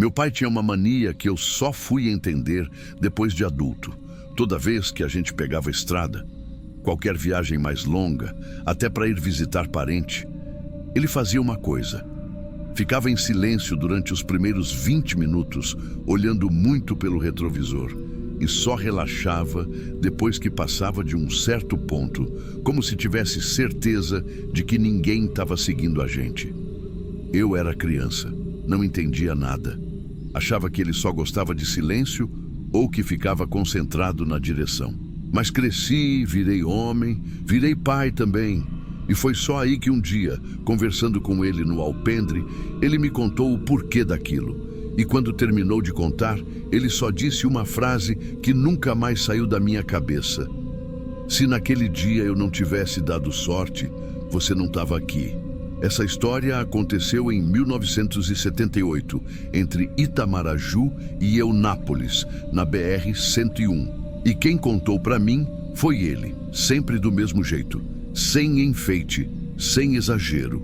Meu pai tinha uma mania que eu só fui entender depois de adulto. Toda vez que a gente pegava a estrada, qualquer viagem mais longa, até para ir visitar parente, ele fazia uma coisa. Ficava em silêncio durante os primeiros 20 minutos, olhando muito pelo retrovisor, e só relaxava depois que passava de um certo ponto, como se tivesse certeza de que ninguém estava seguindo a gente. Eu era criança, não entendia nada. Achava que ele só gostava de silêncio ou que ficava concentrado na direção. Mas cresci, virei homem, virei pai também. E foi só aí que um dia, conversando com ele no alpendre, ele me contou o porquê daquilo. E quando terminou de contar, ele só disse uma frase que nunca mais saiu da minha cabeça. Se naquele dia eu não tivesse dado sorte, você não estava aqui. Essa história aconteceu em 1978, entre Itamaraju e Eunápolis, na BR-101. E quem contou para mim foi ele, sempre do mesmo jeito, sem enfeite, sem exagero.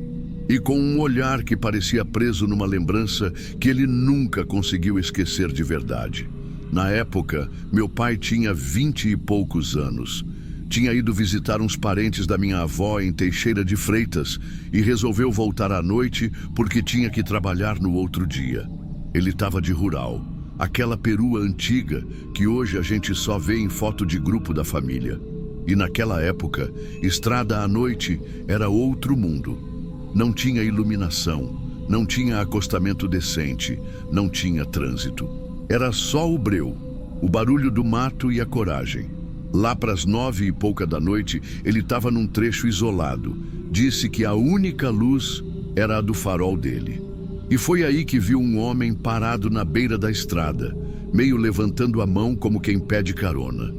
E com um olhar que parecia preso numa lembrança que ele nunca conseguiu esquecer de verdade. Na época, meu pai tinha 20 e poucos anos. Tinha ido visitar uns parentes da minha avó em Teixeira de Freitas e resolveu voltar à noite porque tinha que trabalhar no outro dia. Ele estava de rural, aquela perua antiga que hoje a gente só vê em foto de grupo da família. E naquela época, estrada à noite era outro mundo. Não tinha iluminação, não tinha acostamento decente, não tinha trânsito. Era só o breu, o barulho do mato e a coragem. Lá para as 9 e pouca da noite, ele estava num trecho isolado. Disse que a única luz era a do farol dele. E foi aí que viu um homem parado na beira da estrada, meio levantando a mão como quem pede carona.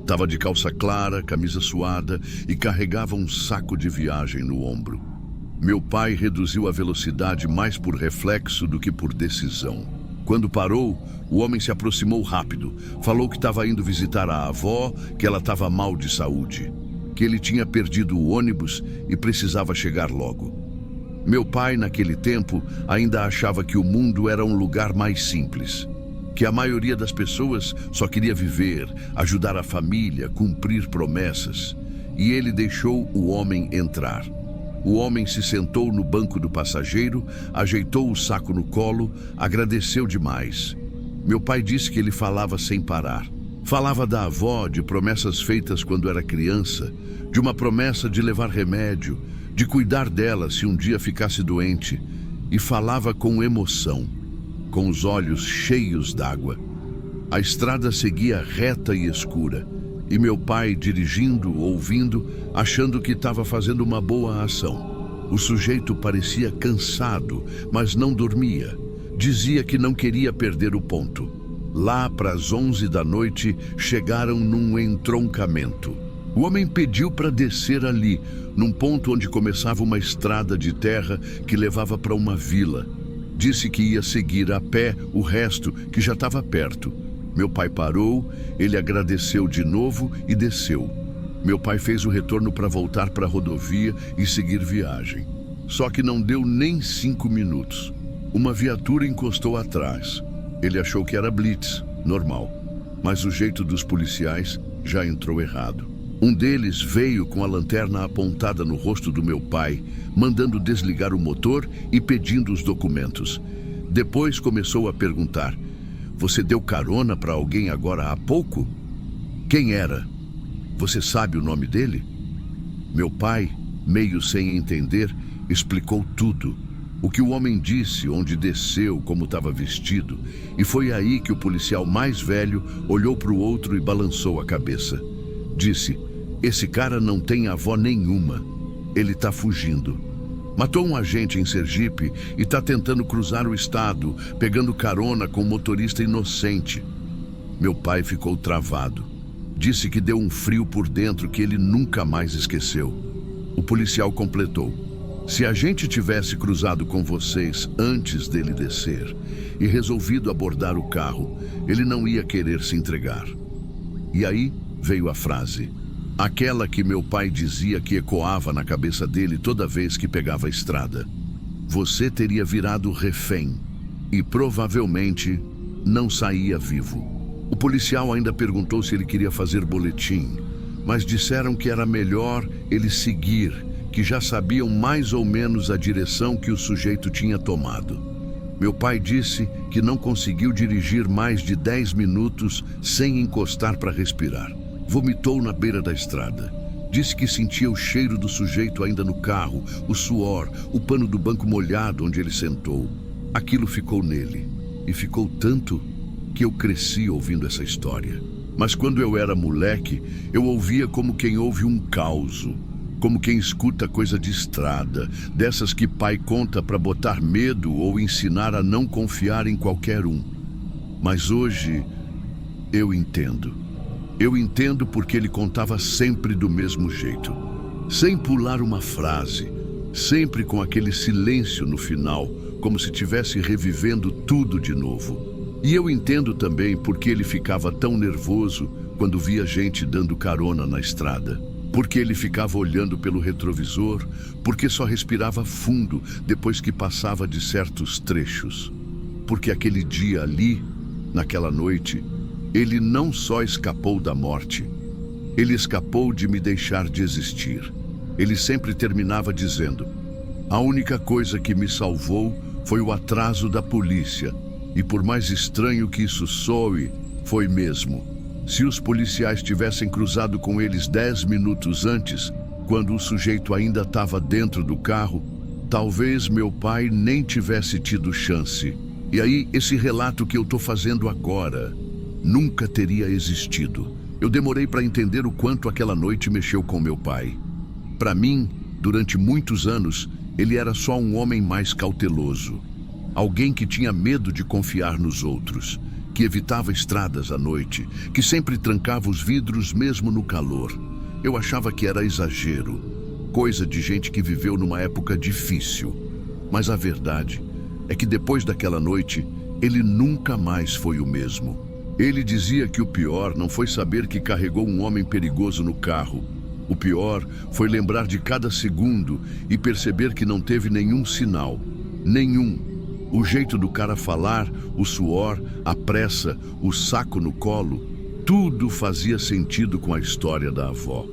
Estava de calça clara, camisa suada e carregava um saco de viagem no ombro. Meu pai reduziu a velocidade mais por reflexo do que por decisão. Quando parou, o homem se aproximou rápido. Falou que estava indo visitar a avó, que ela estava mal de saúde, que ele tinha perdido o ônibus e precisava chegar logo. Meu pai, naquele tempo, ainda achava que o mundo era um lugar mais simples, que a maioria das pessoas só queria viver, ajudar a família, cumprir promessas. E ele deixou o homem entrar. O homem se sentou no banco do passageiro, ajeitou o saco no colo, agradeceu demais. Meu pai disse que ele falava sem parar. Falava da avó, de promessas feitas quando era criança, de uma promessa de levar remédio, de cuidar dela se um dia ficasse doente. E falava com emoção, com os olhos cheios d'água. A estrada seguia reta e escura. E meu pai dirigindo, ouvindo, achando que estava fazendo uma boa ação. O sujeito parecia cansado, mas não dormia. Dizia que não queria perder o ponto. Lá para as 11 da noite, chegaram num entroncamento. O homem pediu para descer ali, num ponto onde começava uma estrada de terra que levava para uma vila. Disse que ia seguir a pé o resto, que já estava perto. Meu pai parou, ele agradeceu de novo e desceu. Meu pai fez o retorno para voltar para a rodovia e seguir viagem. Só que não deu nem 5 minutos. Uma viatura encostou atrás. Ele achou que era blitz, normal. Mas o jeito dos policiais já entrou errado. Um deles veio com a lanterna apontada no rosto do meu pai, mandando desligar o motor e pedindo os documentos. Depois começou a perguntar: "Você deu carona para alguém agora há pouco? Quem era? Você sabe o nome dele?" Meu pai, meio sem entender, explicou tudo. O que o homem disse, onde desceu, como estava vestido. E foi aí que o policial mais velho olhou para o outro e balançou a cabeça. Disse: "Esse cara não tem avó nenhuma. Ele está fugindo. Matou um agente em Sergipe e está tentando cruzar o estado, pegando carona com um motorista inocente." Meu pai ficou travado. Disse que deu um frio por dentro que ele nunca mais esqueceu. O policial completou: "Se a gente tivesse cruzado com vocês antes dele descer e resolvido abordar o carro, ele não ia querer se entregar." E aí veio a frase, aquela que meu pai dizia que ecoava na cabeça dele toda vez que pegava a estrada: "Você teria virado refém." e provavelmente não saía vivo. O policial ainda perguntou se ele queria fazer boletim, mas disseram que era melhor ele seguir, que já sabiam mais ou menos a direção que o sujeito tinha tomado. Meu pai disse que não conseguiu dirigir mais de 10 minutos sem encostar para respirar. Vomitou na beira da estrada. Disse que sentia o cheiro do sujeito ainda no carro, o suor, o pano do banco molhado onde ele sentou. Aquilo ficou nele, e ficou tanto que eu cresci ouvindo essa história. Mas quando eu era moleque, eu ouvia como quem ouve um causo, como quem escuta coisa de estrada, dessas que pai conta para botar medo ou ensinar a não confiar em qualquer um. Mas hoje eu entendo. Eu entendo porque ele contava sempre do mesmo jeito, sem pular uma frase, sempre com aquele silêncio no final, como se estivesse revivendo tudo de novo. E eu entendo também porque ele ficava tão nervoso quando via gente dando carona na estrada. Porque ele ficava olhando pelo retrovisor, porque só respirava fundo depois que passava de certos trechos. Porque aquele dia ali, naquela noite, ele não só escapou da morte, ele escapou de me deixar de existir. Ele sempre terminava dizendo: a única coisa que me salvou foi o atraso da polícia, e por mais estranho que isso soe, foi mesmo. Se os policiais tivessem cruzado com eles 10 minutos antes, quando o sujeito ainda estava dentro do carro, talvez meu pai nem tivesse tido chance. E aí, esse relato que eu estou fazendo agora nunca teria existido. Eu demorei para entender o quanto aquela noite mexeu com meu pai. Para mim, durante muitos anos, ele era só um homem mais cauteloso. Alguém que tinha medo de confiar nos outros, que evitava estradas à noite, que sempre trancava os vidros mesmo no calor. Eu achava que era exagero, coisa de gente que viveu numa época difícil. Mas a verdade é que depois daquela noite, ele nunca mais foi o mesmo. Ele dizia que o pior não foi saber que carregou um homem perigoso no carro. O pior foi lembrar de cada segundo e perceber que não teve nenhum sinal. Nenhum. O jeito do cara falar, o suor, a pressa, o saco no colo, tudo fazia sentido com a história da avó.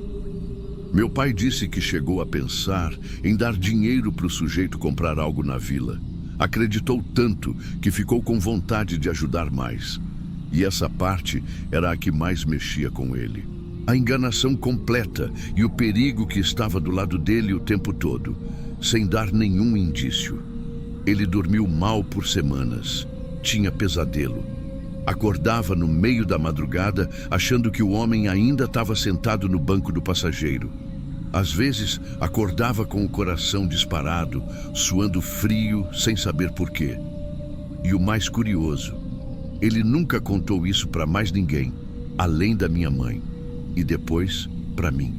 Meu pai disse que chegou a pensar em dar dinheiro para o sujeito comprar algo na vila. Acreditou tanto que ficou com vontade de ajudar mais. E essa parte era a que mais mexia com ele. A enganação completa e o perigo que estava do lado dele o tempo todo, sem dar nenhum indício. Ele dormiu mal por semanas, tinha pesadelo. Acordava no meio da madrugada achando que o homem ainda estava sentado no banco do passageiro. Às vezes, acordava com o coração disparado, suando frio, sem saber por quê. E o mais curioso, ele nunca contou isso para mais ninguém, além da minha mãe, e depois para mim.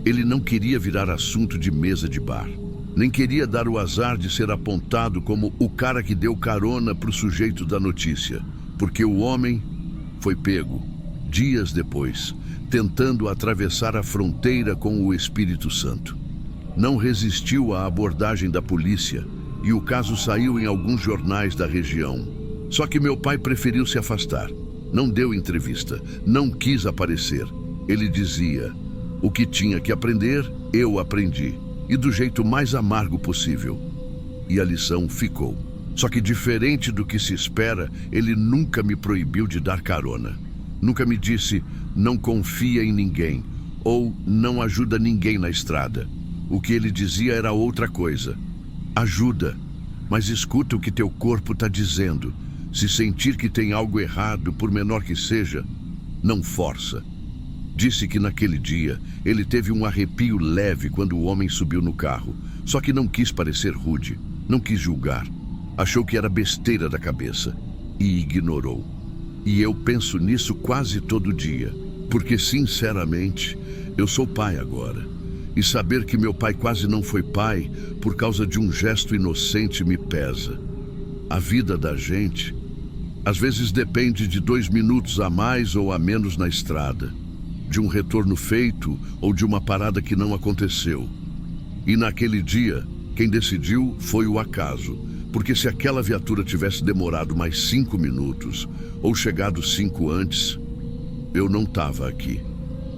Ele não queria virar assunto de mesa de bar, nem queria dar o azar de ser apontado como o cara que deu carona para o sujeito da notícia, porque o homem foi pego, dias depois, tentando atravessar a fronteira com o Espírito Santo. Não resistiu à abordagem da polícia e o caso saiu em alguns jornais da região. Só que meu pai preferiu se afastar. Não deu entrevista, não quis aparecer. Ele dizia: o que tinha que aprender, eu aprendi. E do jeito mais amargo possível. E a lição ficou. Só que diferente do que se espera, ele nunca me proibiu de dar carona. Nunca me disse: não confia em ninguém, ou não ajuda ninguém na estrada. O que ele dizia era outra coisa. Ajuda, mas escuta o que teu corpo está dizendo. Se sentir que tem algo errado, por menor que seja, não força. Disse que naquele dia ele teve um arrepio leve quando o homem subiu no carro. Só que não quis parecer rude, não quis julgar. Achou que era besteira da cabeça e ignorou. E eu penso nisso quase todo dia, porque sinceramente eu sou pai agora. E saber que meu pai quase não foi pai por causa de um gesto inocente me pesa. A vida da gente, às vezes, depende de 2 minutos a mais ou a menos na estrada, de um retorno feito ou de uma parada que não aconteceu. E naquele dia, quem decidiu foi o acaso, Porque se aquela viatura tivesse demorado mais 5 minutos, ou chegado 5 antes, eu não estava aqui.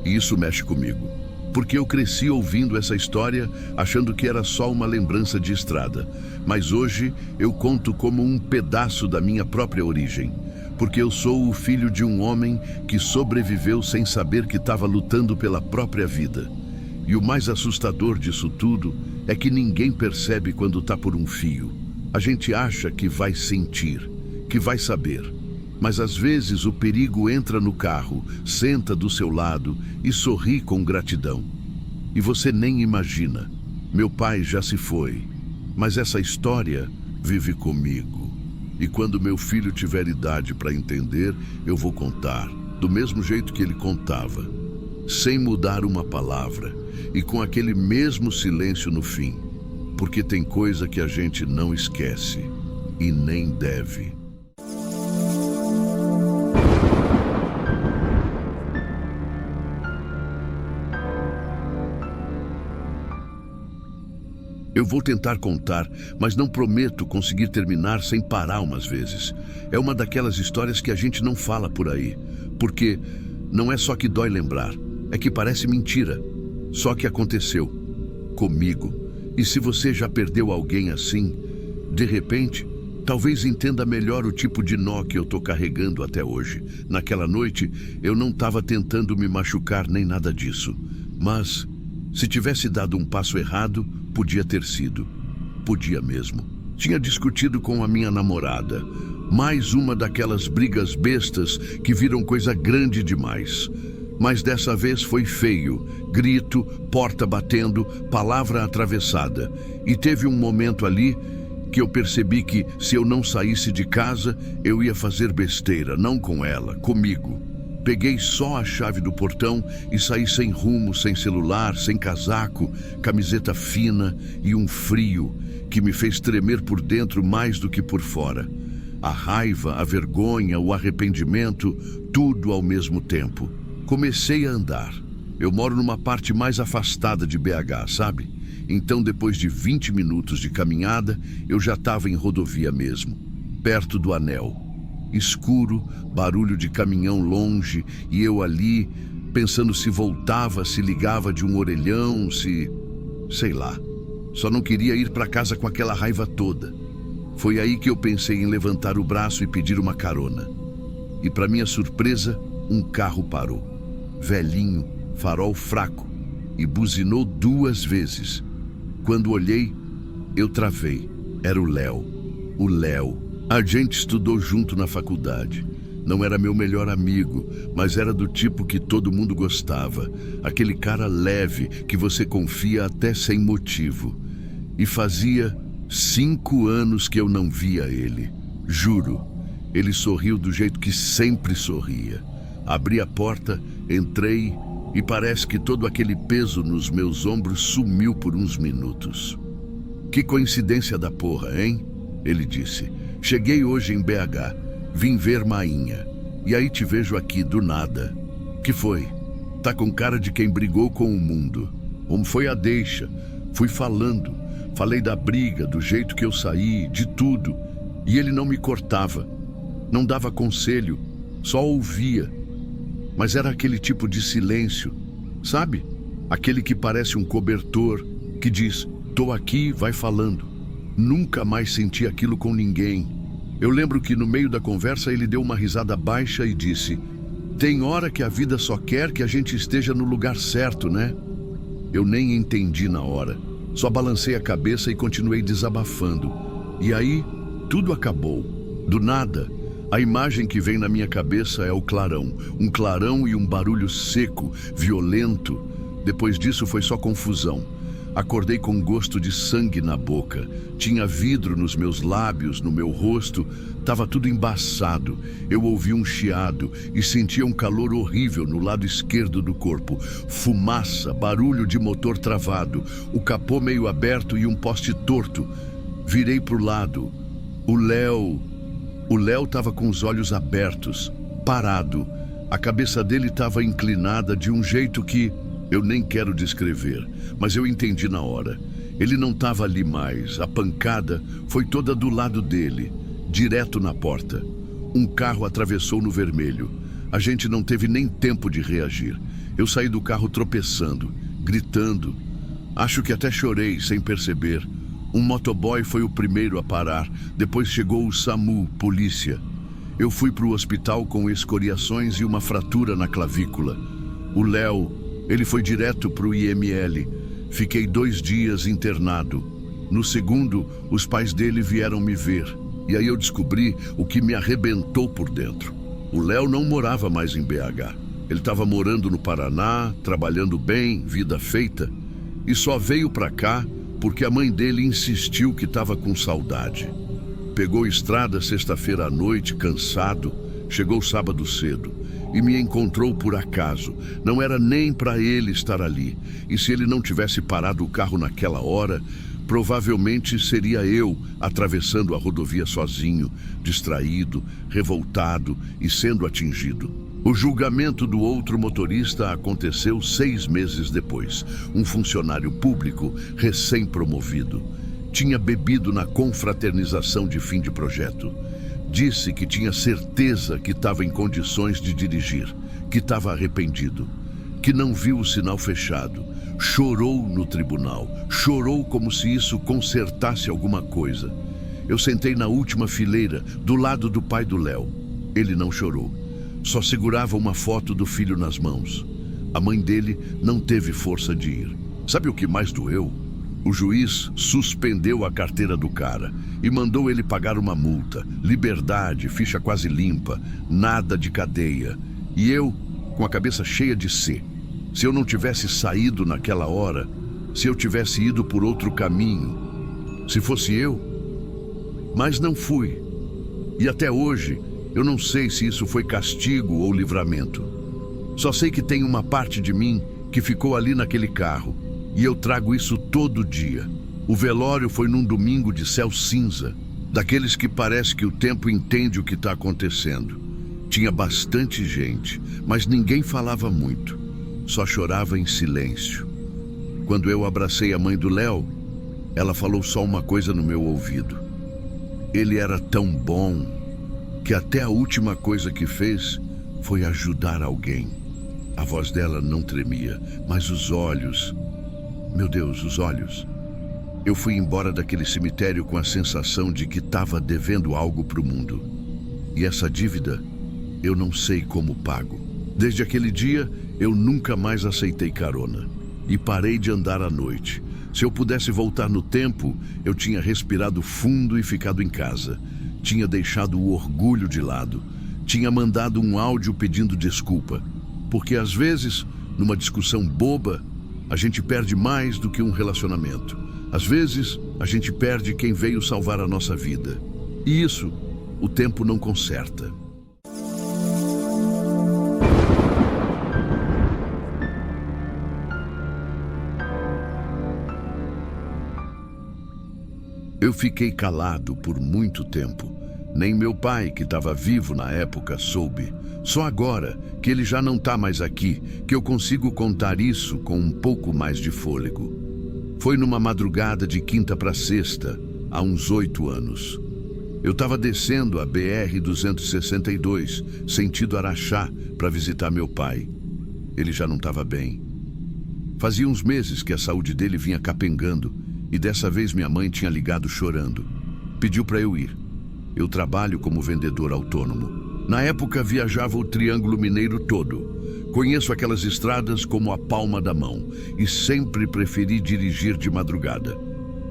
E isso mexe comigo. Porque eu cresci ouvindo essa história, achando que era só uma lembrança de estrada. Mas hoje eu conto como um pedaço da minha própria origem. Porque eu sou o filho de um homem que sobreviveu sem saber que estava lutando pela própria vida. E o mais assustador disso tudo é que ninguém percebe quando está por um fio. A gente acha que vai sentir, que vai saber. Mas às vezes o perigo entra no carro, senta do seu lado e sorri com gratidão. E você nem imagina. Meu pai já se foi, mas essa história vive comigo. E quando meu filho tiver idade para entender, eu vou contar, do mesmo jeito que ele contava, sem mudar uma palavra e com aquele mesmo silêncio no fim. Porque tem coisa que a gente não esquece e nem deve. Eu vou tentar contar, mas não prometo conseguir terminar sem parar umas vezes. É uma daquelas histórias que a gente não fala por aí, porque não é só que dói lembrar, é que parece mentira. Só que aconteceu comigo. E se você já perdeu alguém assim, de repente, talvez entenda melhor o tipo de nó que eu tô carregando até hoje. Naquela noite, eu não estava tentando me machucar nem nada disso. Mas, se tivesse dado um passo errado, podia ter sido. Podia mesmo. Tinha discutido com a minha namorada. Mais uma daquelas brigas bestas que viram coisa grande demais. Mas dessa vez foi feio. Grito, porta batendo, palavra atravessada. E teve um momento ali que eu percebi que, se eu não saísse de casa, eu ia fazer besteira, não com ela, comigo. Peguei só a chave do portão e saí sem rumo, sem celular, sem casaco, camiseta fina e um frio que me fez tremer por dentro mais do que por fora. A raiva, a vergonha, o arrependimento, tudo ao mesmo tempo. Comecei a andar. Eu moro numa parte mais afastada de BH, sabe? Então, depois de 20 minutos de caminhada, eu já estava em rodovia mesmo, perto do anel. Escuro, barulho de caminhão longe, e eu ali, pensando se voltava, se ligava de um orelhão, se... sei lá. Só não queria ir para casa com aquela raiva toda. Foi aí que eu pensei em levantar o braço e pedir uma carona. E para minha surpresa, um carro parou. Velhinho, farol fraco, e buzinou 2 vezes. Quando olhei, eu travei. Era o Léo. O Léo. A gente estudou junto na faculdade. Não era meu melhor amigo, mas era do tipo que todo mundo gostava. Aquele cara leve que você confia até sem motivo. E fazia 5 anos que eu não via ele. Juro, ele sorriu do jeito que sempre sorria. Abri a porta, entrei e parece que todo aquele peso nos meus ombros sumiu por uns minutos. Que coincidência da porra, hein? Ele disse. Cheguei hoje em BH, vim ver Mainha. E aí te vejo aqui do nada. Que foi? Tá com cara de quem brigou com o mundo. Como foi a deixa? Fui falando. Falei da briga, do jeito que eu saí, de tudo. E ele não me cortava. Não dava conselho. Só ouvia. Mas era aquele tipo de silêncio, sabe? Aquele que parece um cobertor, que diz, tô aqui, vai falando. Nunca mais senti aquilo com ninguém. Eu lembro que no meio da conversa ele deu uma risada baixa e disse, tem hora que a vida só quer que a gente esteja no lugar certo, né? Eu nem entendi na hora. Só balancei a cabeça e continuei desabafando. E aí, tudo acabou. Do nada. A imagem que vem na minha cabeça é o clarão. Um clarão e um barulho seco, violento. Depois disso foi só confusão. Acordei com gosto de sangue na boca. Tinha vidro nos meus lábios, no meu rosto. Tava tudo embaçado. Eu ouvi um chiado e sentia um calor horrível no lado esquerdo do corpo. Fumaça, barulho de motor travado, o capô meio aberto e um poste torto. Virei pro lado. O Léo estava com os olhos abertos, parado. A cabeça dele estava inclinada de um jeito que Eu nem quero descrever, mas eu entendi na hora. Ele não estava ali mais. A pancada foi toda do lado dele, direto na porta. Um carro atravessou no vermelho. A gente não teve nem tempo de reagir. Eu saí do carro tropeçando, gritando. Acho que até chorei sem perceber. Um motoboy foi o primeiro a parar. Depois chegou o SAMU, polícia. Eu fui para o hospital com escoriações e uma fratura na clavícula. O Léo, ele foi direto para o IML. Fiquei 2 dias internado. No segundo, os pais dele vieram me ver. E aí eu descobri o que me arrebentou por dentro. O Léo não morava mais em BH. Ele estava morando no Paraná, trabalhando bem, vida feita. E só veio para cá porque a mãe dele insistiu que estava com saudade. Pegou estrada sexta-feira à noite, cansado. Chegou sábado cedo e me encontrou por acaso. Não era nem para ele estar ali. E se ele não tivesse parado o carro naquela hora, provavelmente seria eu atravessando a rodovia sozinho, distraído, revoltado e sendo atingido. O julgamento do outro motorista aconteceu 6 meses depois. Um funcionário público recém-promovido. Tinha bebido na confraternização de fim de projeto. Disse que tinha certeza que estava em condições de dirigir, que estava arrependido, que não viu o sinal fechado. Chorou no tribunal, chorou como se isso consertasse alguma coisa. Eu sentei na última fileira, do lado do pai do Léo. Ele não chorou, só segurava uma foto do filho nas mãos. A mãe dele não teve força de ir. Sabe o que mais doeu? O juiz suspendeu a carteira do cara e mandou ele pagar uma multa. Liberdade, ficha quase limpa, nada de cadeia. E eu, com a cabeça cheia de C. Se eu não tivesse saído naquela hora, se eu tivesse ido por outro caminho, se fosse eu, mas não fui. E até hoje, eu não sei se isso foi castigo ou livramento. Só sei que tem uma parte de mim que ficou ali naquele carro, e eu trago isso todo dia. O velório foi num domingo de céu cinza, daqueles que parece que o tempo entende o que está acontecendo. Tinha bastante gente, mas ninguém falava muito. Só chorava em silêncio. Quando eu abracei a mãe do Léo, ela falou só uma coisa no meu ouvido. Ele era tão bom que até a última coisa que fez foi ajudar alguém. A voz dela não tremia, mas os olhos... Meu Deus, os olhos. Eu fui embora daquele cemitério com a sensação de que estava devendo algo para o mundo. E essa dívida, eu não sei como pago. Desde aquele dia, eu nunca mais aceitei carona. E parei de andar à noite. Se eu pudesse voltar no tempo, eu tinha respirado fundo e ficado em casa. Tinha deixado o orgulho de lado. Tinha mandado um áudio pedindo desculpa. Porque às vezes, numa discussão boba, a gente perde mais do que um relacionamento. Às vezes, a gente perde quem veio salvar a nossa vida. E isso, o tempo não conserta. Eu fiquei calado por muito tempo. Nem meu pai, que estava vivo na época, soube. Só agora, que ele já não está mais aqui, que eu consigo contar isso com um pouco mais de fôlego. Foi numa madrugada de quinta para sexta, há uns 8 anos. Eu estava descendo a BR-262, sentido Araxá, para visitar meu pai. Ele já não estava bem. Fazia uns meses que a saúde dele vinha capengando, e dessa vez minha mãe tinha ligado chorando. Pediu para eu ir. Eu trabalho como vendedor autônomo. Na época viajava o Triângulo Mineiro todo. Conheço aquelas estradas como a palma da mão e sempre preferi dirigir de madrugada.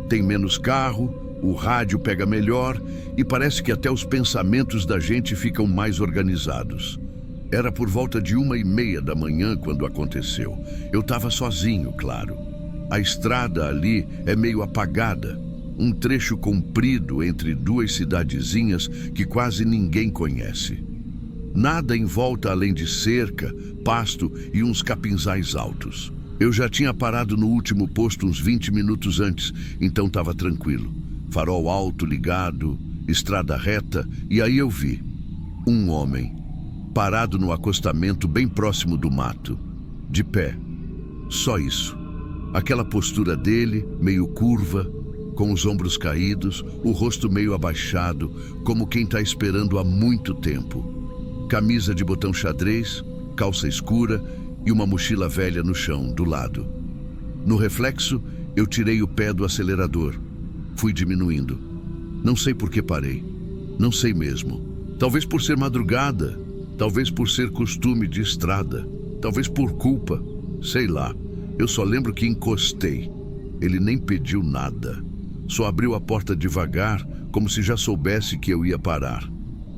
Tem menos carro, o rádio pega melhor e parece que até os pensamentos da gente ficam mais organizados. Era por volta de 1h30 da manhã quando aconteceu. Eu estava sozinho, claro. A estrada ali é meio apagada. Um trecho comprido entre 2 cidadezinhas que quase ninguém conhece. Nada em volta além de cerca, pasto e uns capinzais altos. Eu já tinha parado no último posto uns 20 minutos antes, então estava tranquilo. Farol alto ligado, estrada reta, e aí eu vi um homem parado no acostamento bem próximo do mato, de pé. Só isso. Aquela postura dele, meio curva, com os ombros caídos, o rosto meio abaixado, como quem está esperando há muito tempo. Camisa de botão xadrez, calça escura e uma mochila velha no chão, do lado. No reflexo, eu tirei o pé do acelerador. Fui diminuindo. Não sei por que parei. Não sei mesmo. Talvez por ser madrugada. Talvez por ser costume de estrada. Talvez por culpa. Sei lá. Eu só lembro que encostei. Ele nem pediu nada. Só abriu a porta devagar, como se já soubesse que eu ia parar.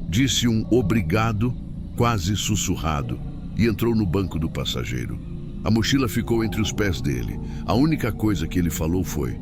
Disse um obrigado, quase sussurrado, e entrou no banco do passageiro. A mochila ficou entre os pés dele. A única coisa que ele falou foi: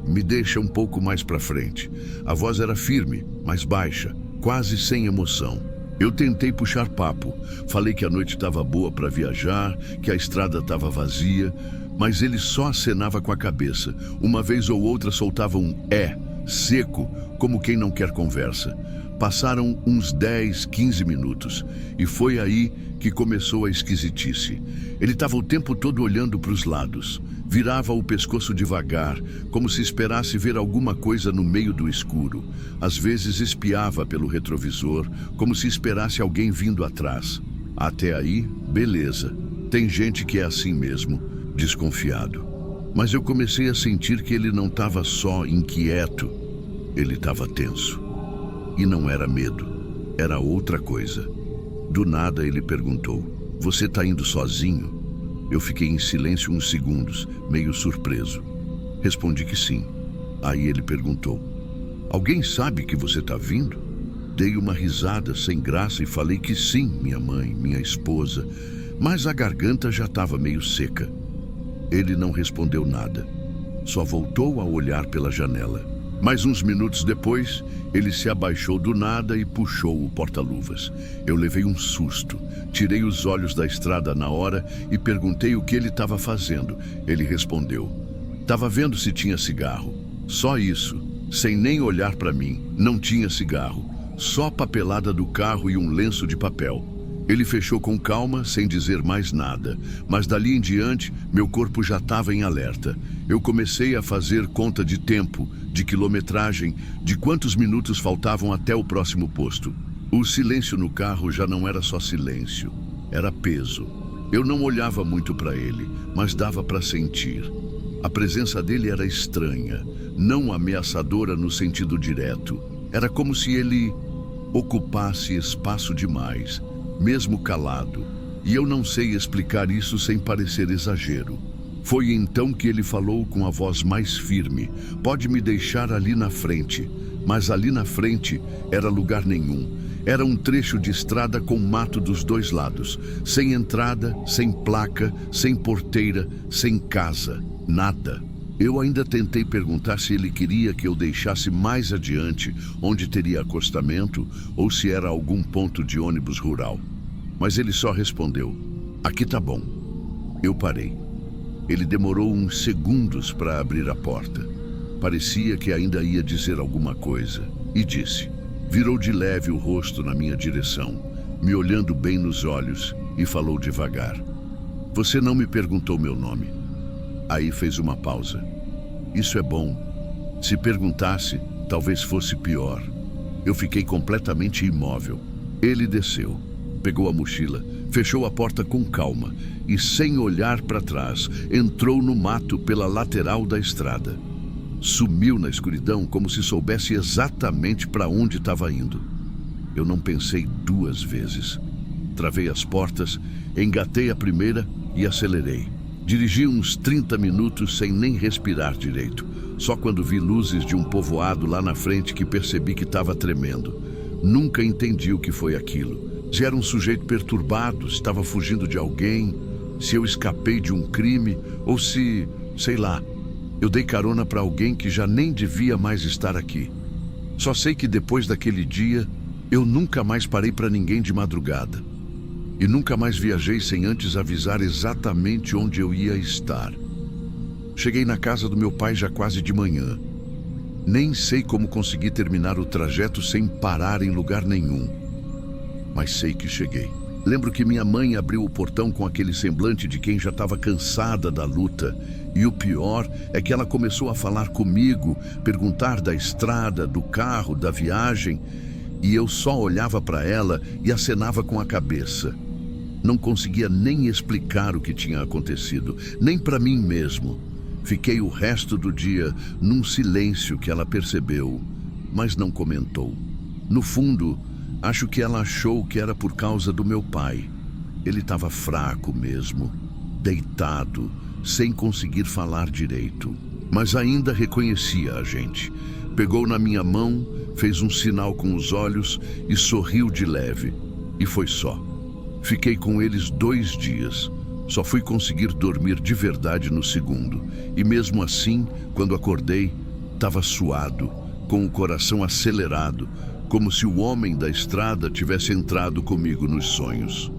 "Me deixa um pouco mais para frente." A voz era firme, mas baixa, quase sem emoção. Eu tentei puxar papo. Falei que a noite estava boa para viajar, que a estrada estava vazia, mas ele só acenava com a cabeça. Uma vez ou outra soltava um "é", seco, como quem não quer conversa. Passaram uns 10, 15 minutos, e foi aí que começou a esquisitice. Ele estava o tempo todo olhando para os lados. Virava o pescoço devagar, como se esperasse ver alguma coisa no meio do escuro. Às vezes espiava pelo retrovisor, como se esperasse alguém vindo atrás. Até aí, beleza. Tem gente que é assim mesmo, desconfiado. Mas eu comecei a sentir que ele não estava só inquieto, ele estava tenso. E não era medo, era outra coisa. Do nada ele perguntou: "Você está indo sozinho?" Eu fiquei em silêncio uns segundos, meio surpreso. Respondi que sim. Aí ele perguntou: "Alguém sabe que você está vindo?" Dei uma risada sem graça e falei que sim, minha mãe, minha esposa, mas a garganta já estava meio seca. Ele não respondeu nada, só voltou a olhar pela janela. Mas uns minutos depois, ele se abaixou do nada e puxou o porta-luvas. Eu levei um susto. Tirei os olhos da estrada na hora e perguntei o que ele estava fazendo. Ele respondeu: "Estava vendo se tinha cigarro." Só isso, sem nem olhar para mim. Não tinha cigarro, só a papelada do carro e um lenço de papel. Ele fechou com calma, sem dizer mais nada, mas dali em diante, meu corpo já estava em alerta. Eu comecei a fazer conta de tempo, de quilometragem, de quantos minutos faltavam até o próximo posto. O silêncio no carro já não era só silêncio, era peso. Eu não olhava muito para ele, mas dava para sentir. A presença dele era estranha, não ameaçadora no sentido direto. Era como se ele ocupasse espaço demais, mesmo calado, e eu não sei explicar isso sem parecer exagero. Foi então que ele falou com a voz mais firme: "Pode me deixar ali na frente." Mas ali na frente era lugar nenhum. Era um trecho de estrada com mato dos dois lados, sem entrada, sem placa, sem porteira, sem casa, nada. Eu ainda tentei perguntar se ele queria que eu deixasse mais adiante, onde teria acostamento, ou se era algum ponto de ônibus rural. Mas ele só respondeu: "Aqui tá bom." Eu parei. Ele demorou uns segundos para abrir a porta. Parecia que ainda ia dizer alguma coisa, e disse. Virou de leve o rosto na minha direção, me olhando bem nos olhos, e falou devagar: "Você não me perguntou meu nome." Aí fez uma pausa. "Isso é bom. Se perguntasse, talvez fosse pior." Eu fiquei completamente imóvel. Ele desceu, pegou a mochila, fechou a porta com calma e, sem olhar para trás, entrou no mato pela lateral da estrada. Sumiu na escuridão como se soubesse exatamente para onde estava indo. Eu não pensei duas vezes. Travei as portas, engatei a primeira e acelerei. Dirigi uns 30 minutos sem nem respirar direito. Só quando vi luzes de um povoado lá na frente que percebi que estava tremendo. Nunca entendi o que foi aquilo. Se era um sujeito perturbado, se estava fugindo de alguém, se eu escapei de um crime, ou se, sei lá, eu dei carona para alguém que já nem devia mais estar aqui. Só sei que depois daquele dia, eu nunca mais parei para ninguém de madrugada. E nunca mais viajei sem antes avisar exatamente onde eu ia estar. Cheguei na casa do meu pai já quase de manhã. Nem sei como consegui terminar o trajeto sem parar em lugar nenhum. Mas sei que cheguei. Lembro que minha mãe abriu o portão com aquele semblante de quem já estava cansada da luta. E o pior é que ela começou a falar comigo, perguntar da estrada, do carro, da viagem, e eu só olhava para ela e acenava com a cabeça. Não conseguia nem explicar o que tinha acontecido, nem para mim mesmo. Fiquei o resto do dia num silêncio que ela percebeu, mas não comentou. No fundo, acho que ela achou que era por causa do meu pai. Ele estava fraco mesmo, deitado, sem conseguir falar direito. Mas ainda reconhecia a gente. Pegou na minha mão, fez um sinal com os olhos e sorriu de leve. E foi só. Fiquei com eles 2 dias. Só fui conseguir dormir de verdade no segundo. E mesmo assim, quando acordei, estava suado, com o coração acelerado, como se o homem da estrada tivesse entrado comigo nos sonhos.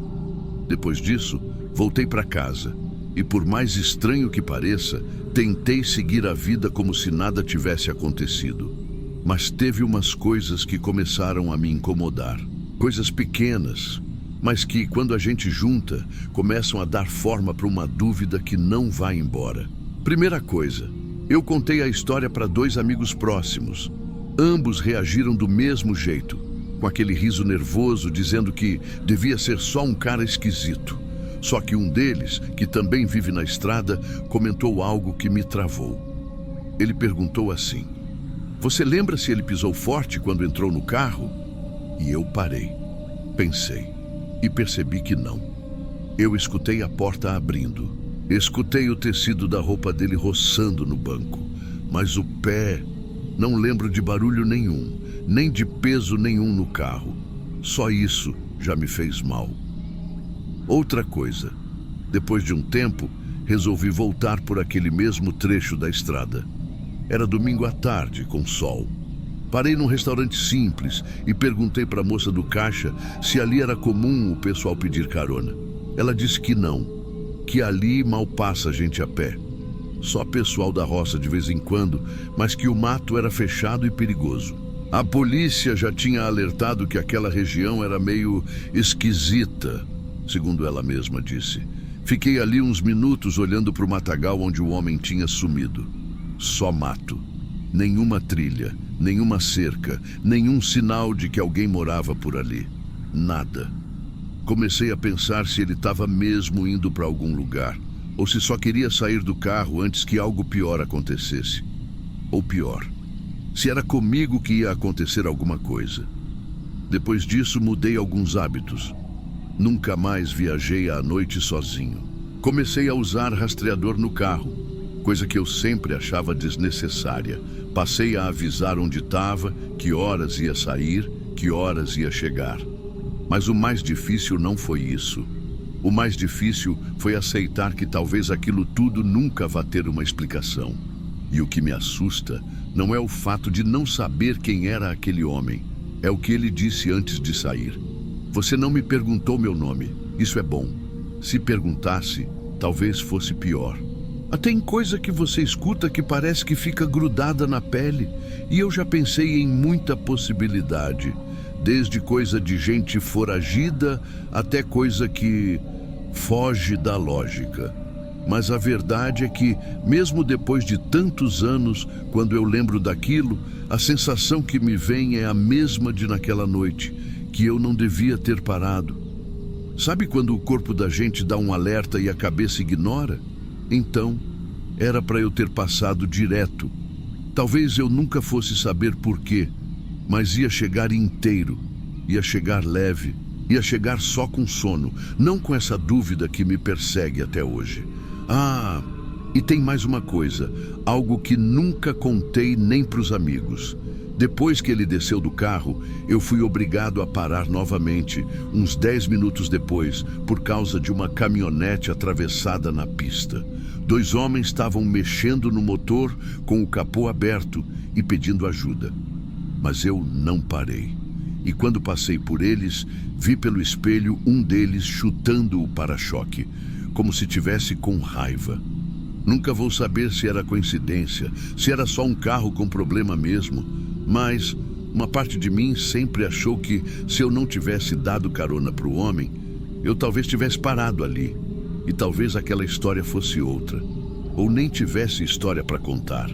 Depois disso, voltei para casa e, por mais estranho que pareça, tentei seguir a vida como se nada tivesse acontecido. Mas teve umas coisas que começaram a me incomodar. Coisas pequenas, mas que, quando a gente junta, começam a dar forma para uma dúvida que não vai embora. Primeira coisa, eu contei a história para 2 amigos próximos. Ambos reagiram do mesmo jeito, com aquele riso nervoso, dizendo que devia ser só um cara esquisito. Só que um deles, que também vive na estrada, comentou algo que me travou. Ele perguntou assim: "Você lembra se ele pisou forte quando entrou no carro?" E eu parei, pensei e percebi que não. Eu escutei a porta abrindo, escutei o tecido da roupa dele roçando no banco, mas o pé... Não lembro de barulho nenhum, nem de peso nenhum no carro. Só isso já me fez mal. Outra coisa, depois de um tempo, resolvi voltar por aquele mesmo trecho da estrada. Era domingo à tarde, com sol. Parei num restaurante simples e perguntei para a moça do caixa se ali era comum o pessoal pedir carona. Ela disse que não, que ali mal passa gente a pé. Só pessoal da roça de vez em quando, mas que o mato era fechado e perigoso. A polícia já tinha alertado que aquela região era meio esquisita, segundo ela mesma disse. Fiquei ali uns minutos olhando para o matagal onde o homem tinha sumido. Só mato. Nenhuma trilha, nenhuma cerca, nenhum sinal de que alguém morava por ali. Nada. Comecei a pensar se ele estava mesmo indo para algum lugar, ou se só queria sair do carro antes que algo pior acontecesse. Ou pior, se era comigo que ia acontecer alguma coisa. Depois disso, mudei alguns hábitos. Nunca mais viajei à noite sozinho. Comecei a usar rastreador no carro, coisa que eu sempre achava desnecessária. Passei a avisar onde estava, que horas ia sair, que horas ia chegar. Mas o mais difícil não foi isso. O mais difícil foi aceitar que talvez aquilo tudo nunca vá ter uma explicação. E o que me assusta não é o fato de não saber quem era aquele homem. É o que ele disse antes de sair. Você não me perguntou meu nome. Isso é bom. Se perguntasse, talvez fosse pior. Tem coisa que você escuta que parece que fica grudada na pele. E eu já pensei em muita possibilidade. Desde coisa de gente foragida até coisa que foge da lógica. Mas a verdade é que, mesmo depois de tantos anos, quando eu lembro daquilo, a sensação que me vem é a mesma de naquela noite, que eu não devia ter parado. Sabe quando o corpo da gente dá um alerta e a cabeça ignora? Então, era para eu ter passado direto. Talvez eu nunca fosse saber por quê, mas ia chegar inteiro, ia chegar leve, ia chegar só com sono, não com essa dúvida que me persegue até hoje. E tem mais uma coisa, algo que nunca contei nem para os amigos. Depois que ele desceu do carro, eu fui obrigado a parar novamente, uns 10 minutos depois, por causa de uma caminhonete atravessada na pista. 2 homens estavam mexendo no motor com o capô aberto e pedindo ajuda. Mas eu não parei. E quando passei por eles, vi pelo espelho um deles chutando o para-choque, como se tivesse com raiva. Nunca vou saber se era coincidência, se era só um carro com problema mesmo, mas uma parte de mim sempre achou que, se eu não tivesse dado carona para o homem, Eu talvez tivesse parado ali, e talvez aquela história fosse outra, ou nem tivesse história para contar.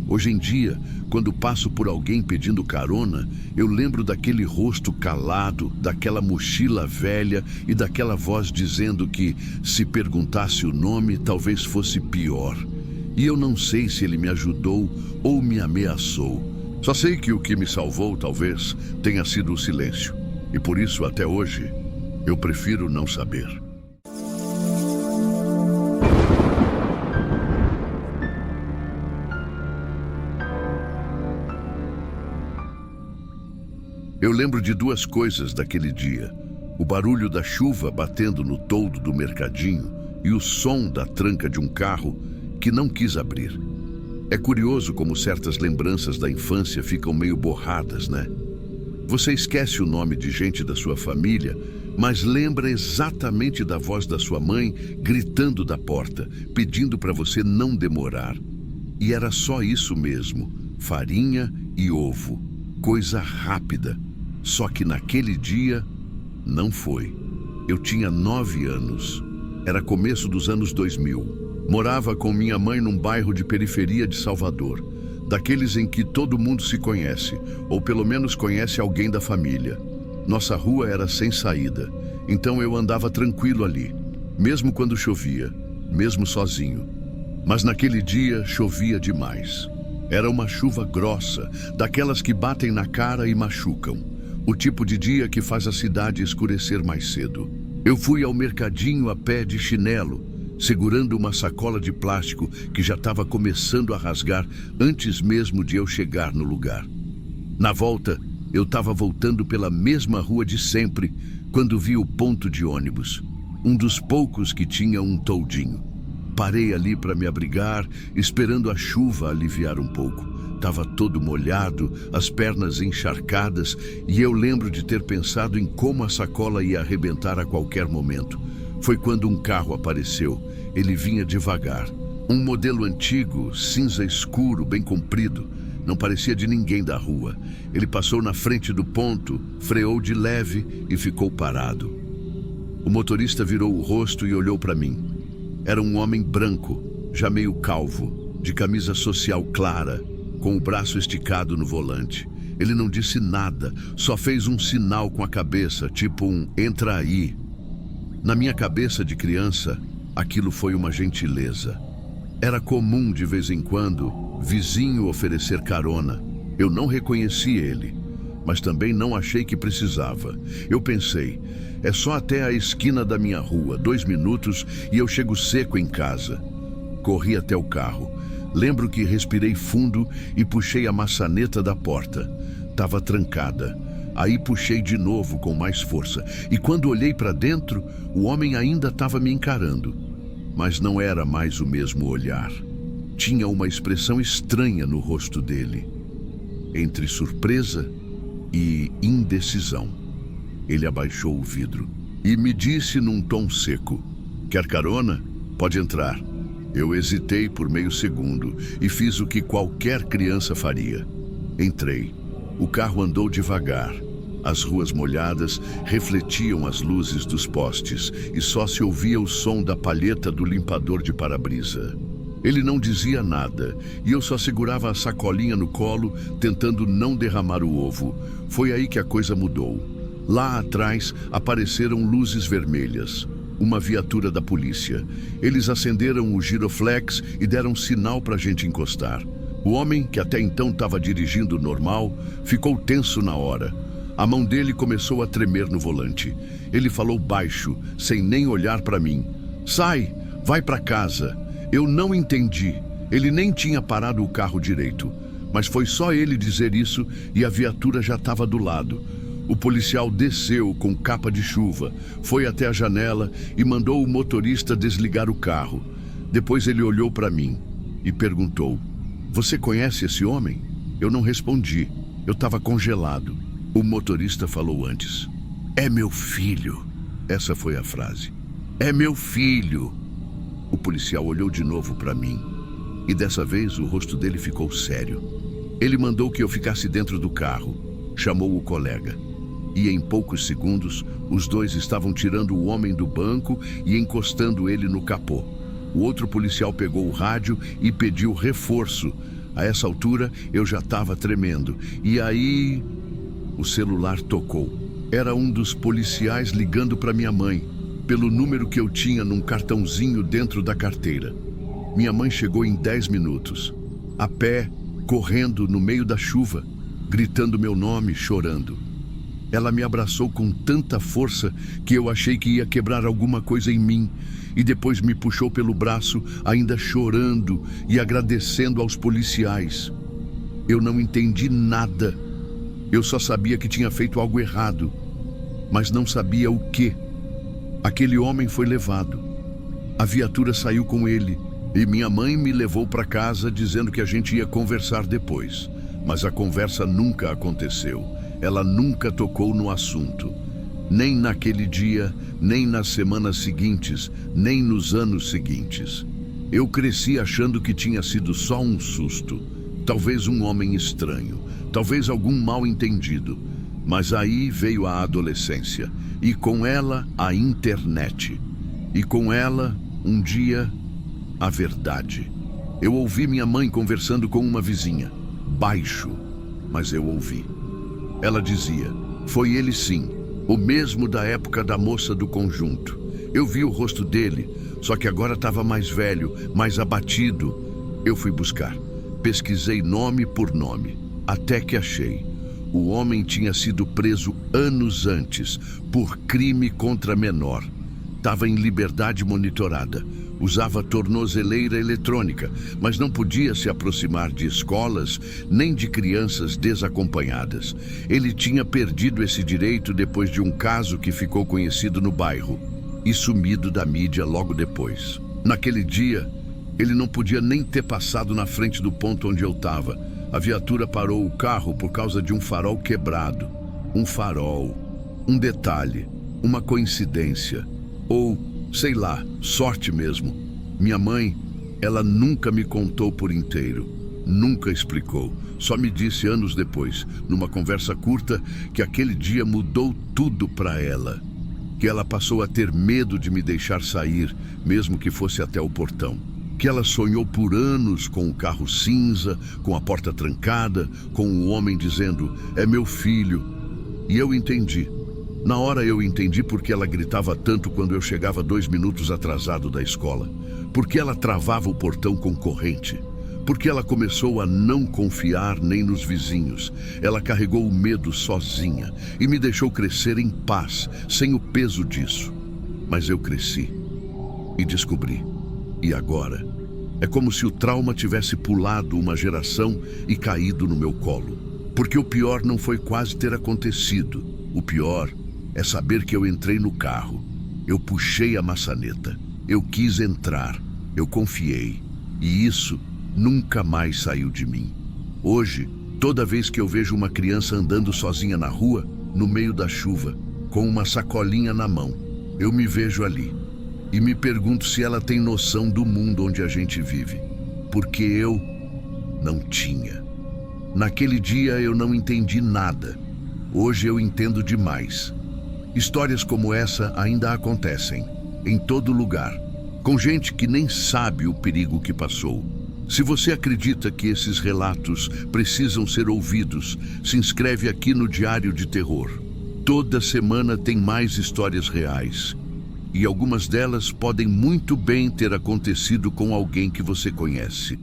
Hoje em dia, quando passo por alguém pedindo carona, eu lembro daquele rosto calado, daquela mochila velha e daquela voz dizendo que, se perguntasse o nome, talvez fosse pior. E eu não sei se ele me ajudou ou me ameaçou. Só sei que o que me salvou, talvez, tenha sido o silêncio. E por isso, até hoje, eu prefiro não saber. Eu lembro de duas coisas daquele dia: o barulho da chuva batendo no toldo do mercadinho e o som da tranca de um carro que não quis abrir. É curioso como certas lembranças da infância ficam meio borradas, né? Você esquece o nome de gente da sua família, mas lembra exatamente da voz da sua mãe gritando da porta, pedindo para você não demorar. E era só isso mesmo: farinha e ovo. Coisa rápida. Só que naquele dia, não foi. Eu tinha 9 anos. Era começo dos anos 2000. Morava com minha mãe num bairro de periferia de Salvador, daqueles em que todo mundo se conhece, ou pelo menos conhece alguém da família. Nossa rua era sem saída, então eu andava tranquilo ali, mesmo quando chovia, mesmo sozinho. Mas naquele dia chovia demais. Era uma chuva grossa, daquelas que batem na cara e machucam. O tipo de dia que faz a cidade escurecer mais cedo. Eu fui ao mercadinho a pé de chinelo, segurando uma sacola de plástico que já estava começando a rasgar antes mesmo de eu chegar no lugar. Na volta, eu estava voltando pela mesma rua de sempre quando vi o ponto de ônibus, um dos poucos que tinha um toldinho. Parei ali para me abrigar, esperando a chuva aliviar um pouco. Estava todo molhado, as pernas encharcadas, e eu lembro de ter pensado em como a sacola ia arrebentar a qualquer momento. Foi quando um carro apareceu. Ele vinha devagar. Um modelo antigo, cinza escuro, bem comprido. Não parecia de ninguém da rua. Ele passou na frente do ponto, freou de leve e ficou parado. O motorista virou o rosto e olhou para mim. Era um homem branco, já meio calvo, de camisa social clara, com o braço esticado no volante. Ele não disse nada, só fez um sinal com a cabeça, tipo um "entra aí". Na minha cabeça de criança, aquilo foi uma gentileza. Era comum, de vez em quando, vizinho oferecer carona. Eu não reconheci ele, mas também não achei que precisava. Eu pensei, é só até a esquina da minha rua, 2 minutos e eu chego seco em casa. Corri até o carro. Lembro que respirei fundo e puxei a maçaneta da porta. Estava trancada. Aí puxei de novo com mais força. E quando olhei para dentro, o homem ainda estava me encarando. Mas não era mais o mesmo olhar. Tinha uma expressão estranha no rosto dele, entre surpresa e indecisão. Ele abaixou o vidro e me disse num tom seco: "Quer carona? Pode entrar." Eu hesitei por meio segundo e fiz o que qualquer criança faria. Entrei. O carro andou devagar. As ruas molhadas refletiam as luzes dos postes e só se ouvia o som da palheta do limpador de para-brisa. Ele não dizia nada e eu só segurava a sacolinha no colo, tentando não derramar o ovo. Foi aí que a coisa mudou. Lá atrás apareceram luzes vermelhas. Uma viatura da polícia. Eles acenderam o giroflex e deram sinal para a gente encostar. O homem, que até então estava dirigindo normal, ficou tenso na hora. A mão dele começou a tremer no volante. Ele falou baixo, sem nem olhar para mim: "Sai, vai para casa." Eu não entendi. Ele nem tinha parado o carro direito. Mas foi só ele dizer isso e a viatura já estava do lado. O policial desceu com capa de chuva, foi até a janela e mandou o motorista desligar o carro. Depois ele olhou para mim e perguntou: "Você conhece esse homem?" Eu não respondi. Eu estava congelado. O motorista falou antes: "É meu filho." Essa foi a frase. "É meu filho." O policial olhou de novo para mim e dessa vez o rosto dele ficou sério. Ele mandou que eu ficasse dentro do carro. Chamou o colega. E em poucos segundos, os dois estavam tirando o homem do banco e encostando ele no capô. O outro policial pegou o rádio e pediu reforço. A essa altura, eu já estava tremendo. E aí, o celular tocou. Era um dos policiais ligando para minha mãe, pelo número que eu tinha num cartãozinho dentro da carteira. Minha mãe chegou em 10 minutos, a pé, correndo no meio da chuva, gritando meu nome, chorando. Ela me abraçou com tanta força que eu achei que ia quebrar alguma coisa em mim, e depois me puxou pelo braço, ainda chorando e agradecendo aos policiais. Eu não entendi nada. Eu só sabia que tinha feito algo errado, mas não sabia o quê. Aquele homem foi levado. A viatura saiu com ele e minha mãe me levou para casa dizendo que a gente ia conversar depois. Mas a conversa nunca aconteceu. Ela nunca tocou no assunto. Nem naquele dia, nem nas semanas seguintes, nem nos anos seguintes. Eu cresci achando que tinha sido só um susto. Talvez um homem estranho, talvez algum mal-entendido. Mas aí veio a adolescência, e com ela a internet. E com ela, um dia, a verdade. Eu ouvi minha mãe conversando com uma vizinha, baixo, mas eu ouvi. Ela dizia, foi ele sim, o mesmo da época da moça do conjunto. Eu vi o rosto dele, só que agora estava mais velho, mais abatido. Eu fui buscar, pesquisei nome por nome, até que achei. O homem tinha sido preso anos antes, por crime contra menor. Estava em liberdade monitorada. Usava tornozeleira eletrônica, mas não podia se aproximar de escolas nem de crianças desacompanhadas. Ele tinha perdido esse direito depois de um caso que ficou conhecido no bairro e sumido da mídia logo depois. Naquele dia, ele não podia nem ter passado na frente do ponto onde eu estava. A viatura parou o carro por causa de um farol quebrado. Um farol, um detalhe, uma coincidência, ou, sei lá, sorte mesmo. Minha mãe, ela nunca me contou por inteiro, nunca explicou. Só me disse anos depois, numa conversa curta, que aquele dia mudou tudo para ela. Que ela passou a ter medo de me deixar sair, mesmo que fosse até o portão. Que ela sonhou por anos com o carro cinza, com a porta trancada, com o homem dizendo, é meu filho. E eu entendi. Na hora eu entendi porque ela gritava tanto quando eu chegava 2 minutos atrasado da escola. Porque ela travava o portão com corrente. Porque ela começou a não confiar nem nos vizinhos. Ela carregou o medo sozinha e me deixou crescer em paz, sem o peso disso. Mas eu cresci e descobri. E agora, é como se o trauma tivesse pulado uma geração e caído no meu colo. Porque o pior não foi quase ter acontecido. O pior é saber que eu entrei no carro. Eu puxei a maçaneta. Eu quis entrar. Eu confiei. E isso nunca mais saiu de mim. Hoje, toda vez que eu vejo uma criança andando sozinha na rua, no meio da chuva, com uma sacolinha na mão, eu me vejo ali. E me pergunto se ela tem noção do mundo onde a gente vive. Porque eu não tinha. Naquele dia eu não entendi nada. Hoje eu entendo demais. Histórias como essa ainda acontecem, em todo lugar, com gente que nem sabe o perigo que passou. Se você acredita que esses relatos precisam ser ouvidos, se inscreve aqui no Diário de Terror. Toda semana tem mais histórias reais. E algumas delas podem muito bem ter acontecido com alguém que você conhece.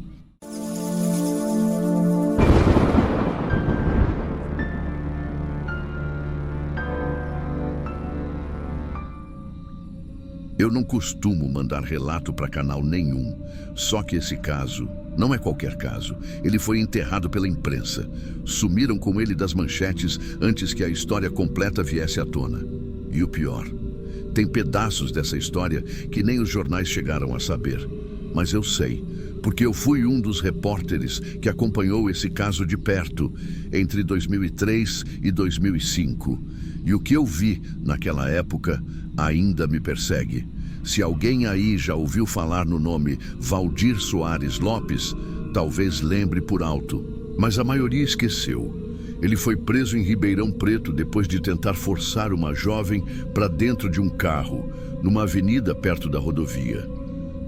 Eu não costumo mandar relato para canal nenhum, só que esse caso não é qualquer caso. Ele foi enterrado pela imprensa. Sumiram com ele das manchetes antes que a história completa viesse à tona. E o pior, tem pedaços dessa história que nem os jornais chegaram a saber. Mas eu sei, porque eu fui um dos repórteres que acompanhou esse caso de perto, entre 2003 e 2005. E o que eu vi naquela época ainda me persegue. Se alguém aí já ouviu falar no nome Valdir Soares Lopes, talvez lembre por alto, mas a maioria esqueceu. Ele foi preso em Ribeirão Preto depois de tentar forçar uma jovem para dentro de um carro, numa avenida perto da rodovia.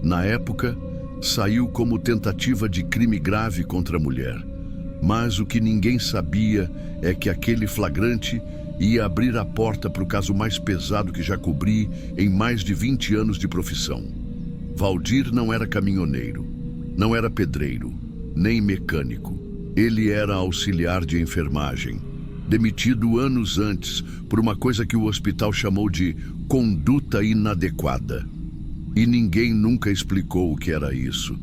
Na época, saiu como tentativa de crime grave contra a mulher. Mas o que ninguém sabia é que aquele flagrante ia abrir a porta para o caso mais pesado que já cobri em mais de 20 anos de profissão. Valdir não era caminhoneiro, não era pedreiro, nem mecânico. Ele era auxiliar de enfermagem, demitido anos antes por uma coisa que o hospital chamou de conduta inadequada. E ninguém nunca explicou o que era isso.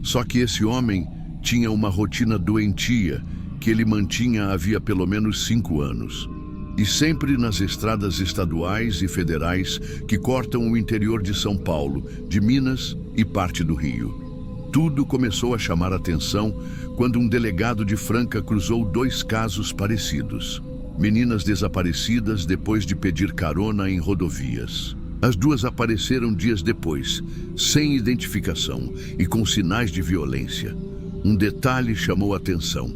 Só que esse homem tinha uma rotina doentia que ele mantinha havia pelo menos 5 anos. E sempre nas estradas estaduais e federais que cortam o interior de São Paulo, de Minas e parte do Rio. Tudo começou a chamar atenção quando um delegado de Franca cruzou 2 casos parecidos. Meninas desaparecidas depois de pedir carona em rodovias. As 2 apareceram dias depois, sem identificação e com sinais de violência. Um detalhe chamou atenção.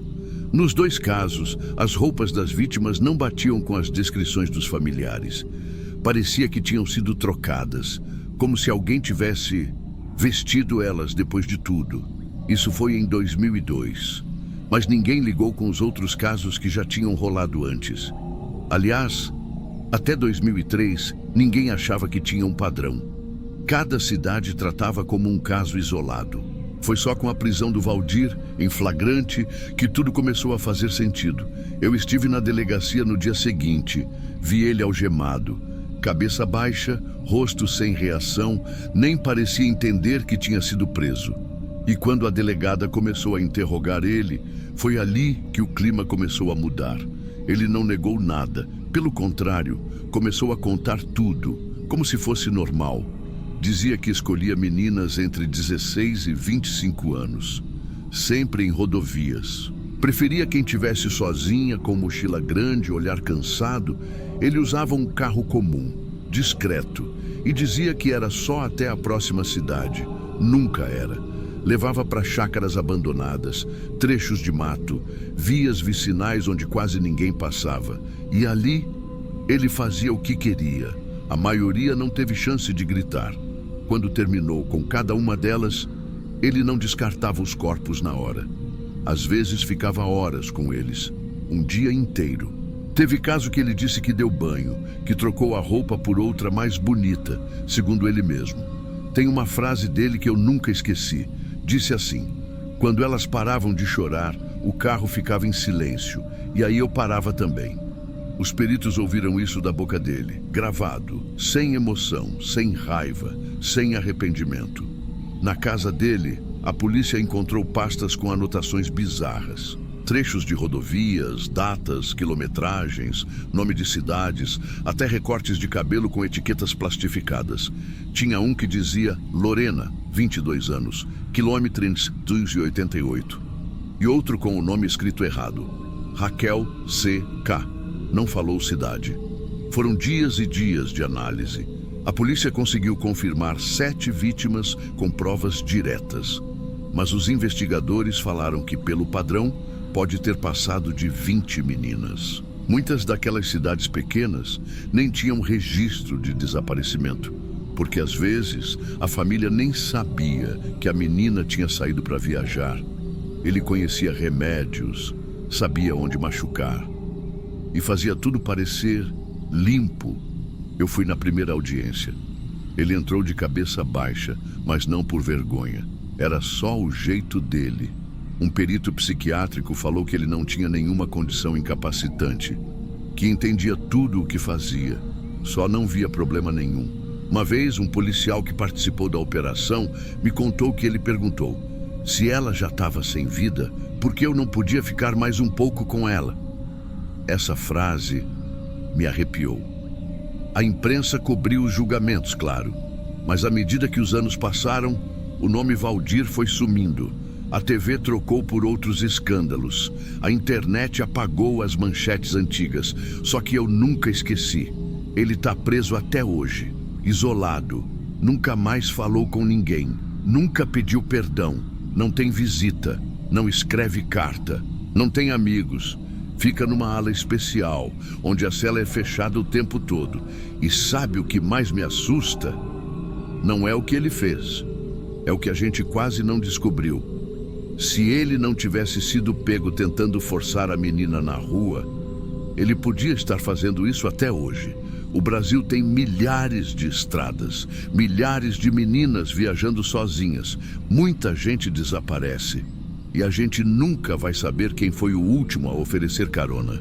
Nos 2 casos, as roupas das vítimas não batiam com as descrições dos familiares. Parecia que tinham sido trocadas, como se alguém tivesse vestido elas depois de tudo. Isso foi em 2002. Mas ninguém ligou com os outros casos que já tinham rolado antes. Aliás, até 2003, ninguém achava que tinha um padrão. Cada cidade tratava como um caso isolado. Foi só com a prisão do Valdir, em flagrante, que tudo começou a fazer sentido. Eu estive na delegacia no dia seguinte. Vi ele algemado, cabeça baixa, rosto sem reação, nem parecia entender que tinha sido preso. E quando a delegada começou a interrogar ele, foi ali que o clima começou a mudar. Ele não negou nada. Pelo contrário, começou a contar tudo, como se fosse normal. Dizia que escolhia meninas entre 16 e 25 anos, sempre em rodovias. Preferia quem tivesse sozinha, com mochila grande, olhar cansado. Ele usava um carro comum, discreto, e dizia que era só até a próxima cidade. Nunca era. Levava para chácaras abandonadas, trechos de mato, vias vicinais onde quase ninguém passava. E ali, ele fazia o que queria. A maioria não teve chance de gritar. Quando terminou com cada uma delas, ele não descartava os corpos na hora. Às vezes ficava horas com eles, um dia inteiro. Teve caso que ele disse que deu banho, que trocou a roupa por outra mais bonita, segundo ele mesmo. Tem uma frase dele que eu nunca esqueci. Disse assim: quando elas paravam de chorar, o carro ficava em silêncio, e aí eu parava também. Os peritos ouviram isso da boca dele, gravado, sem emoção, sem raiva, sem arrependimento. Na casa dele, a polícia encontrou pastas com anotações bizarras. Trechos de rodovias, datas, quilometragens, nome de cidades, até recortes de cabelo com etiquetas plastificadas. Tinha um que dizia Lorena, 22 anos, quilômetros 288. E outro com o nome escrito errado, Raquel C.K. Não falou cidade. Foram dias e dias de análise. A polícia conseguiu confirmar 7 vítimas com provas diretas. Mas os investigadores falaram que, pelo padrão, pode ter passado de 20 meninas. Muitas daquelas cidades pequenas nem tinham registro de desaparecimento, porque às vezes a família nem sabia que a menina tinha saído para viajar. Ele conhecia remédios, sabia onde machucar e fazia tudo parecer limpo. Eu fui na primeira audiência. Ele entrou de cabeça baixa, mas não por vergonha. Era só o jeito dele. Um perito psiquiátrico falou que ele não tinha nenhuma condição incapacitante, que entendia tudo o que fazia, só não via problema nenhum. Uma vez, um policial que participou da operação me contou que ele perguntou: se ela já estava sem vida, por que eu não podia ficar mais um pouco com ela? Essa frase me arrepiou. A imprensa cobriu os julgamentos, claro, mas à medida que os anos passaram, o nome Valdir foi sumindo. A TV trocou por outros escândalos. A internet apagou as manchetes antigas. Só que eu nunca esqueci. Ele está preso até hoje, isolado. Nunca mais falou com ninguém. Nunca pediu perdão. Não tem visita. Não escreve carta. Não tem amigos. Fica numa ala especial, onde a cela é fechada o tempo todo. E sabe o que mais me assusta? Não é o que ele fez. É o que a gente quase não descobriu. Se ele não tivesse sido pego tentando forçar a menina na rua, ele podia estar fazendo isso até hoje. O Brasil tem milhares de estradas, milhares de meninas viajando sozinhas. Muita gente desaparece. E a gente nunca vai saber quem foi o último a oferecer carona.